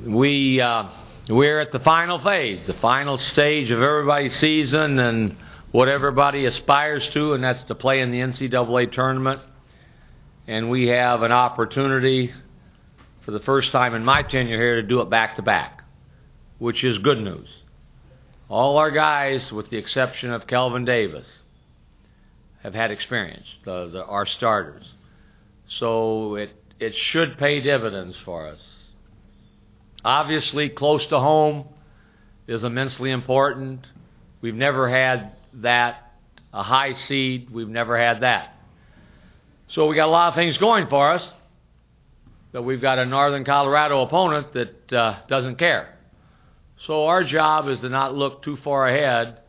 We're at the final phase, the final stage of everybody's season and what everybody aspires to, and that's to play in the NCAA tournament. And we have an opportunity for the first time in my tenure here to do it back-to-back, which is good news. All our guys, with the exception of Kelvin Davis, have had experience, our starters. So it should pay dividends for us. Obviously, close to home is immensely important. We've never had that, a high seed. We've never had that. So we got a lot of things going for us, but we've got a Northern Colorado opponent that doesn't care. So our job is to not look too far ahead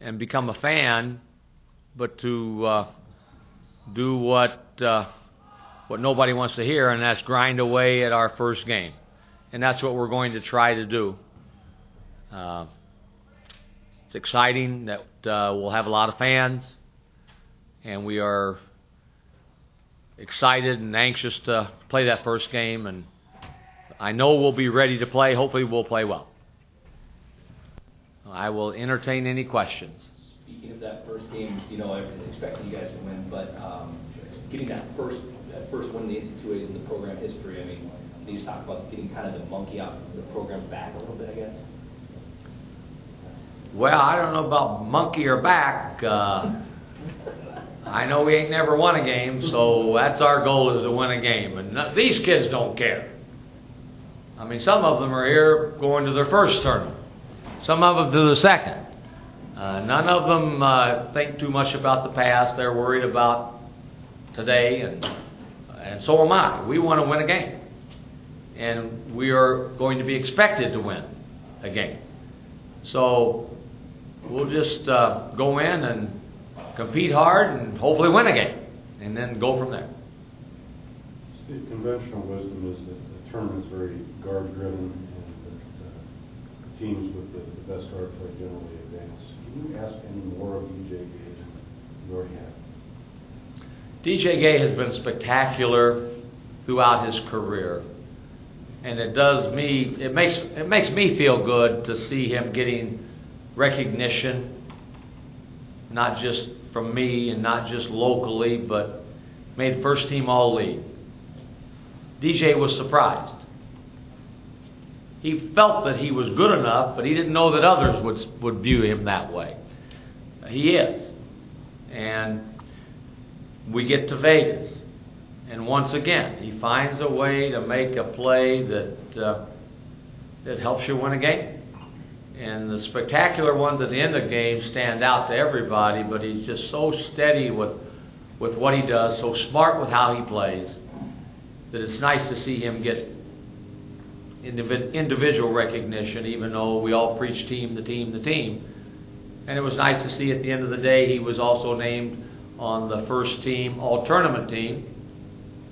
and become a fan, but to do what nobody wants to hear, and that's grind away at our first game. And that's what we're going to try to do. It's exciting that we'll have a lot of fans, and we are excited and anxious to play that first game, and I know we'll be ready to play. Hopefully we'll play well. I will entertain any questions. Speaking of that first game, I was expecting you guys to win, but getting that first win in the NCAA in the program history, can you just talk about getting kind of the monkey off the program's back a little bit, I guess? Well, I don't know about monkey or back. I know we ain't never won a game, so that's our goal, is to win a game. And these kids don't care. Some of them are here going to their first tournament. Some of them do the second. None of them think too much about the past. They're worried about today, and so am I. We want to win a game. And we are going to be expected to win a game. So we'll just go in and compete hard and hopefully win a game, and then go from there. Steve, conventional wisdom is that the tournament's very guard-driven, and that teams with the best guard play generally advance. Can you ask any more of DJ Gay than you already have? DJ Gay has been spectacular throughout his career. And it makes me feel good to see him getting recognition, not just from me and not just locally, but made first team all-league. DJ was surprised. He felt that he was good enough, but he didn't know that others would view him that way. He is. And we get to Vegas. And once again, he finds a way to make a play that helps you win a game. And the spectacular ones at the end of the game stand out to everybody, but he's just so steady with what he does, so smart with how he plays, that it's nice to see him get individual recognition, even though we all preach team, the team, the team. And it was nice to see at the end of the day he was also named on the first team, all-tournament team.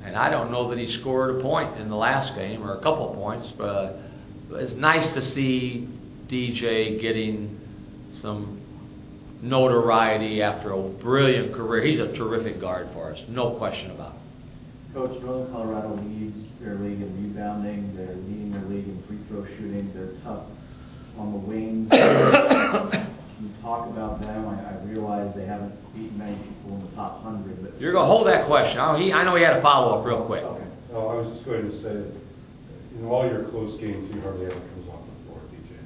And I don't know that he scored a point in the last game, or a couple of points, but it's nice to see DJ getting some notoriety after a brilliant career. He's a terrific guard for us, no question about it. Coach, Northern Colorado leads their league in rebounding. They're leading their league in free throw shooting. They're tough on the wings. Can you talk about them? I realize they haven't beaten many people in the top 100. But you're going to hold that question. I know he had a follow-up real quick. Okay. Well, I was just going to say that in all your close games, you hardly ever comes off the floor, DJ.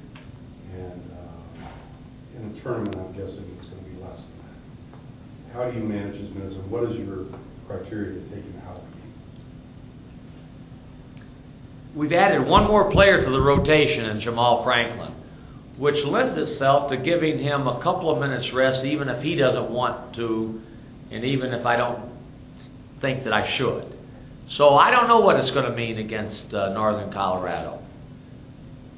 And in a tournament, I'm guessing it's going to be less than that. How do you manage his minutes, and what is your criteria to take him out of the game? We've added one more player to the rotation in Jamal Franklin, which lends itself to giving him a couple of minutes rest, even if he doesn't want to, and even if I don't think that I should. So I don't know what it's going to mean against Northern Colorado.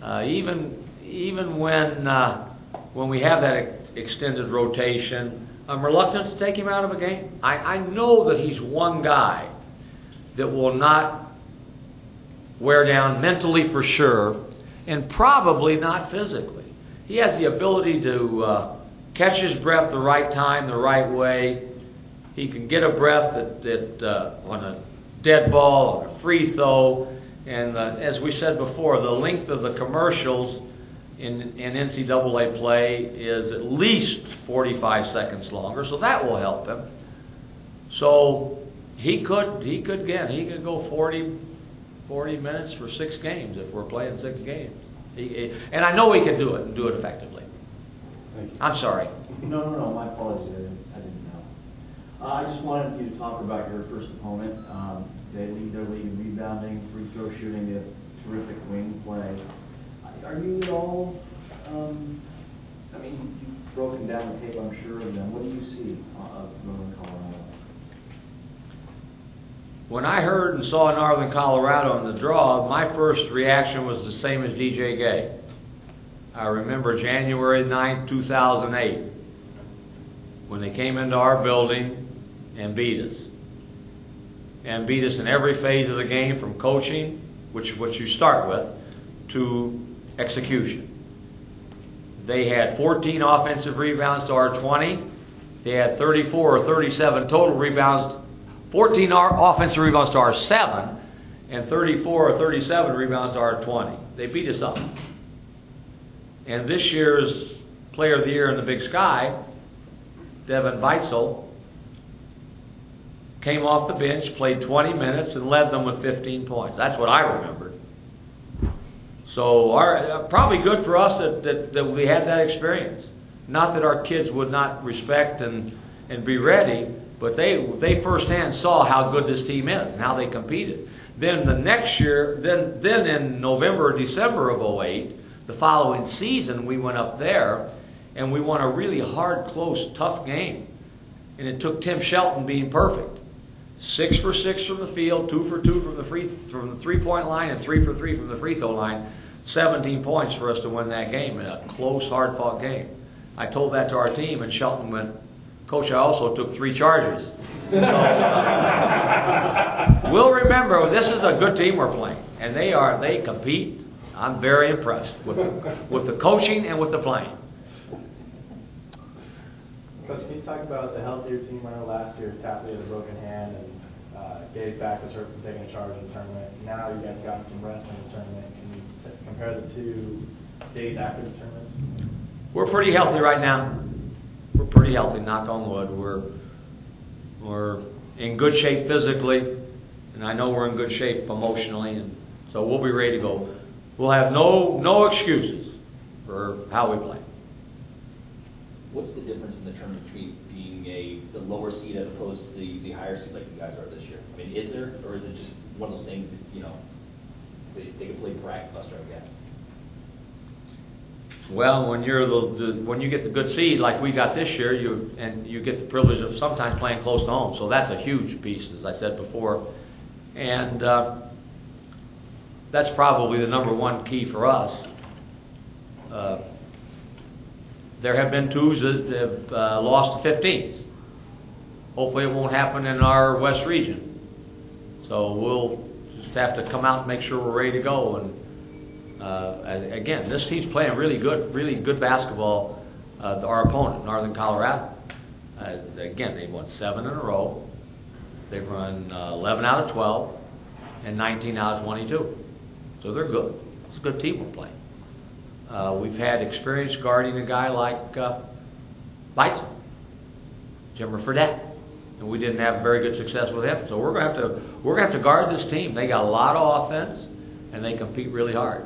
Even when we have that extended rotation, I'm reluctant to take him out of a game. I know that he's one guy that will not wear down mentally for sure, and probably not physically. He has the ability to catch his breath the right time, the right way. He can get a breath that on a dead ball, on a free throw. And as we said before, the length of the commercials in NCAA play is at least 45 seconds longer, so that will help him. So he could go 40 minutes for 6 games if we're playing 6 games. And I know he can do it and do it effectively. Thank you. I'm sorry. No, my apologies, I didn't know. I just wanted you to talk about your first opponent. They lead their league in rebounding, free throw shooting, they have terrific wing play. Are you at all, I mean, you've broken down the tape, I'm sure, of them. What do you see of Northern Colorado? When I heard and saw Northern Colorado on the draw, my first reaction was the same as DJ Gay. I remember January 9th, 2008, when they came into our building and beat us. And beat us in every phase of the game, from coaching, which you start with, to execution. They had 14 offensive rebounds to our 20. They had 34 or 37 total rebounds, 14 offensive rebounds to our 7, and 34 or 37 rebounds to our 20. They beat us up. And this year's Player of the Year in the Big Sky, Devin Weitzel, came off the bench, played 20 minutes, and led them with 15 points. That's what I remembered. So probably good for us that we had that experience. Not that our kids would not respect and be ready, but they firsthand saw how good this team is and how they competed. Then the next year, then in November or December of 2008, the following season, we went up there and we won a really hard, close, tough game. And it took Tim Shelton being perfect. 6 for 6 from the field, 2 for 2 from the three-point line, and 3 for 3 from the free throw line. 17 points for us to win that game in a close, hard-fought game. I told that to our team, and Shelton went, "Coach, I also took 3 charges." So, we'll remember, this is a good team we're playing, and they compete. I'm very impressed with the coaching and with the playing. Coach, can you talk about the healthier team? I know last year Tapley had a broken hand and Gabe Back was hurt from taking a charge in the tournament. Now you guys got some rest in the tournament. Can you compare the two days after the tournament? We're pretty healthy right now. We're pretty healthy, knock on wood. We're in good shape physically, and I know we're in good shape emotionally, and so we'll be ready to go. We'll have no excuses for how we play. What's the difference in the tournament between being the lower seed as opposed to the higher seed like you guys are this year? I mean, is there, or is it just one of those things that, they can play bracket buster, I guess? Well, when you get the good seed like we got this year, you get the privilege of sometimes playing close to home. So that's a huge piece, as I said before, and that's probably the number one key for us. There have been twos that have lost to 15s. Hopefully it won't happen in our West region. So we'll just have to come out and make sure we're ready to go. And again, this team's playing really good basketball. Our opponent, Northern Colorado. Again, they've won 7 in a row. They've run 11 out of 12 and 19 out of 22. So they're good. It's a good team we're playing. We've had experience guarding a guy like Weitzel, Jimmer Fredette, and we didn't have very good success with him. So we're going to have to guard this team. They got a lot of offense, and they compete really hard.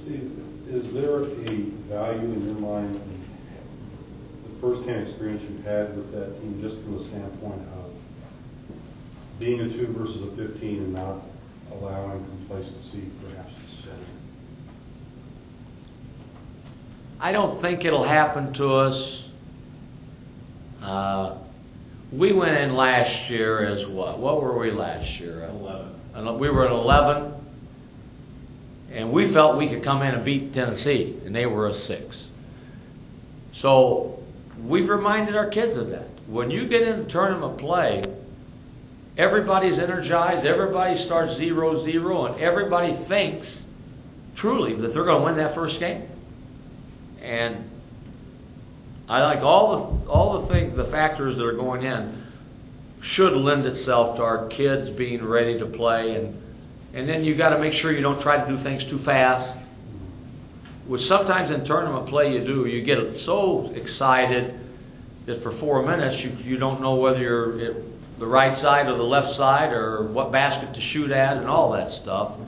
Steve, is there a value in your mind in the first-hand experience you've had with that team, just from the standpoint of being a 2 versus a 15 and not allowing complacency, perhaps? I don't think it'll happen to us. We went in last year as what? What were we last year? 11. We were at 11, and we felt we could come in and beat Tennessee, and they were a 6. So we've reminded our kids of that. When you get into tournament play, everybody's energized, everybody starts 0-0, and everybody thinks truly that they're going to win that first game. And I like all the things, the factors that are going in. should lend itself to our kids being ready to play, and then you got to make sure you don't try to do things too fast. Which sometimes in tournament play you do. You get so excited that for 4 minutes you don't know whether you're at the right side or the left side or what basket to shoot at and all that stuff.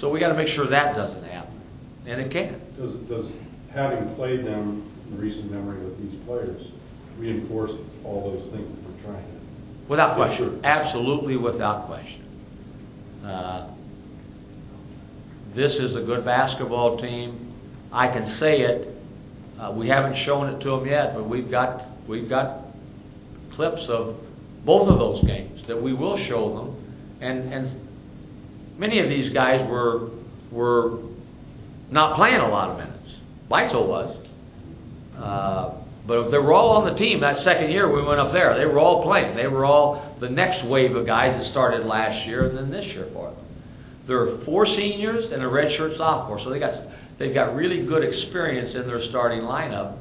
So we got to make sure that doesn't happen, and it can. Does having played them in recent memory with these players reinforce all those things that we're trying to? Without question, absolutely without question. This is a good basketball team. I can say it. We haven't shown it to them yet, but we've got clips of both of those games that we will show them, and many of these guys were not playing a lot of minutes. Beitzel was, but they were all on the team that second year we went up there. They were all playing. They were all the next wave of guys that started last year and then this year for them. There are 4 seniors and a redshirt sophomore, so they've got really good experience in their starting lineup.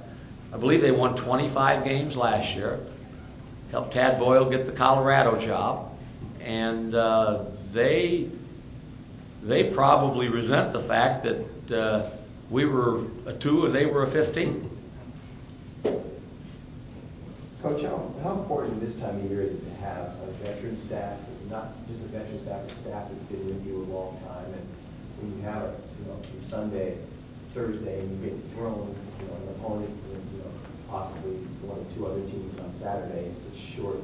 I believe they won 25 games last year. Helped Tad Boyle get the Colorado job, and they probably resent the fact that we were a 2 and they were a 15. Coach, how important this time of year is it to have a veteran staff, not just a veteran staff, but staff that's been with you a long time, and when you have it, Sunday, Thursday, and you get thrown, an opponent, possibly 1 or 2 other teams on Saturday, it's a short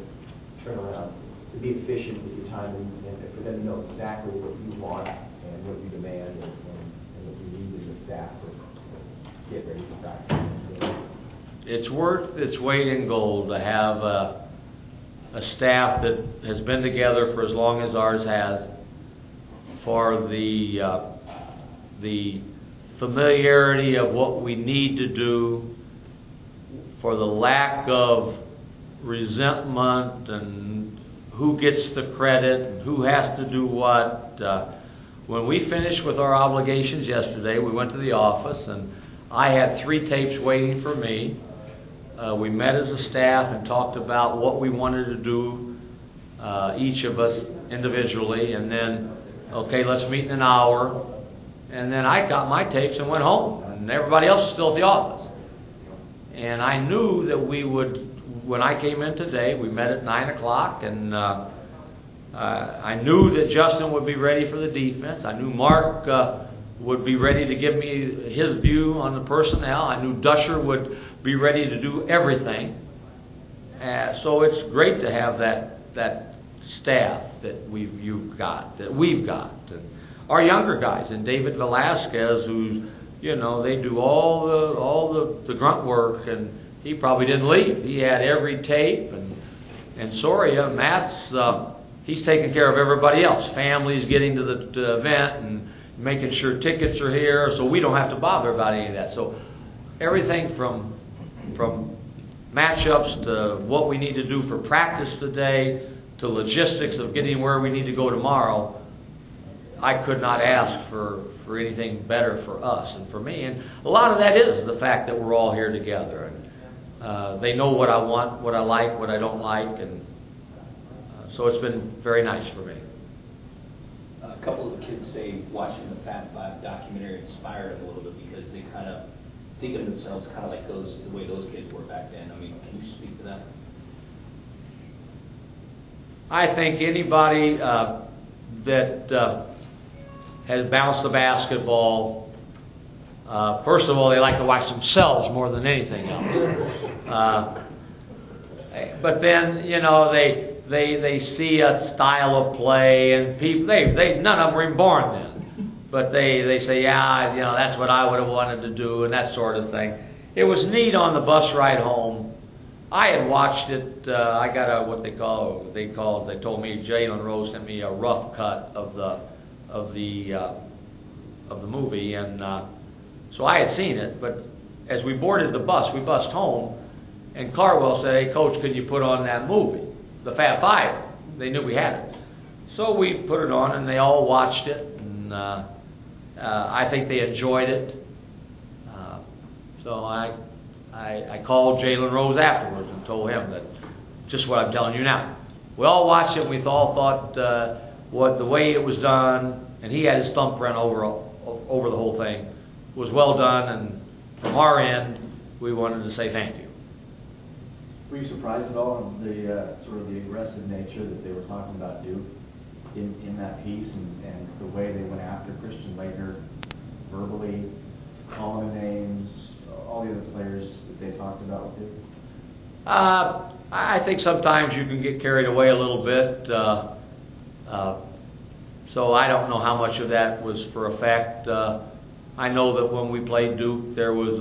turnaround. To be efficient with your time and for them to know exactly what you want and what you demand and what you need as a staff to get ready for practice. It's worth its weight in gold to have a staff that has been together for as long as ours has, for the familiarity of what we need to do, for the lack of resentment and who gets the credit and who has to do what. When we finished with our obligations yesterday, we went to the office and I had 3 tapes waiting for me. We met as a staff and talked about what we wanted to do, each of us individually, and then, okay, let's meet in an hour. And then I got my tapes and went home, and everybody else was still at the office. And I knew that we would, when I came in today, we met at 9 o'clock, and I knew that Justin would be ready for the defense. I knew Mark would be ready to give me his view on the personnel. I knew Dusher would be ready to do everything. So it's great to have that staff that we've got. And our younger guys, and David Velasquez, who, they do all the grunt work, and he probably didn't leave. He had every tape, and Soria, Matt's, he's taking care of everybody else. Families getting to the event and making sure tickets are here, so we don't have to bother about any of that. So everything from matchups to what we need to do for practice today to logistics of getting where we need to go tomorrow, I could not ask for anything better for us and for me. And a lot of that is the fact that we're all here together. And they know what I want, what I like, what I don't like, and so it's been very nice for me. A couple of the kids say watching the Fat Five documentary inspired them a little bit because they kind of think of themselves kind of like the way those kids were back then. I mean, can you speak to that? I think anybody that has bounced the basketball, first of all, they like to watch themselves more than anything else. But then, they see a style of play, and people, none of them were even born then. But they say, yeah, that's what I would have wanted to do, and that sort of thing. It was neat on the bus ride home. I had watched it. I got they told me Jalen Rose sent me a rough cut of the movie, and so I had seen it. But as we boarded the bus, we bussed home, and Carwell said, "Hey, Coach, can you put on that movie, the Fat Five?" They knew we had it, so we put it on, and they all watched it, and I think they enjoyed it. So I called Jalen Rose afterwards and told him that just what I'm telling you now. we all watched it and we all thought the way it was done, and he had his thumbprint over the whole thing, was well done, and from our end, we wanted to say thank you. Were you surprised at all on the sort of the aggressive nature that they were talking about Duke in that piece, and the way they went after Christian Laettner verbally, calling him names, all the other players that they talked about with Duke? I think sometimes you can get carried away a little bit. So I don't know how much of that was for effect. I know that when we played Duke, there was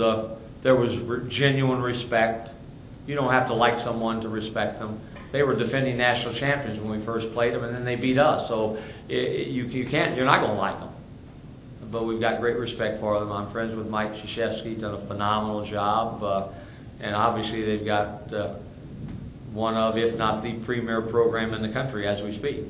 genuine respect. You don't have to like someone to respect them. They were defending national champions when we first played them, and then they beat us. So you're not going to like them. But we've got great respect for them. I'm friends with Mike Krzyzewski, done a phenomenal job, and obviously they've got one of, if not the premier program in the country as we speak.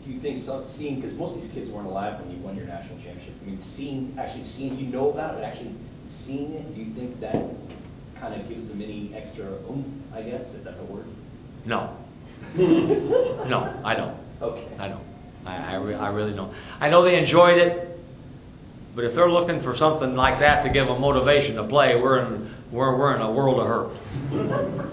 Do you think seeing, because most of these kids weren't alive when you won your national championship, I mean, actually seeing, you know about it, actually seeing it, do you think that kind of gives them any extra I guess, if that's a word? No. No, I don't. Okay. I don't. I really don't. I know they enjoyed it, but if they're looking for something like that to give them motivation to play, we're in a world of hurt.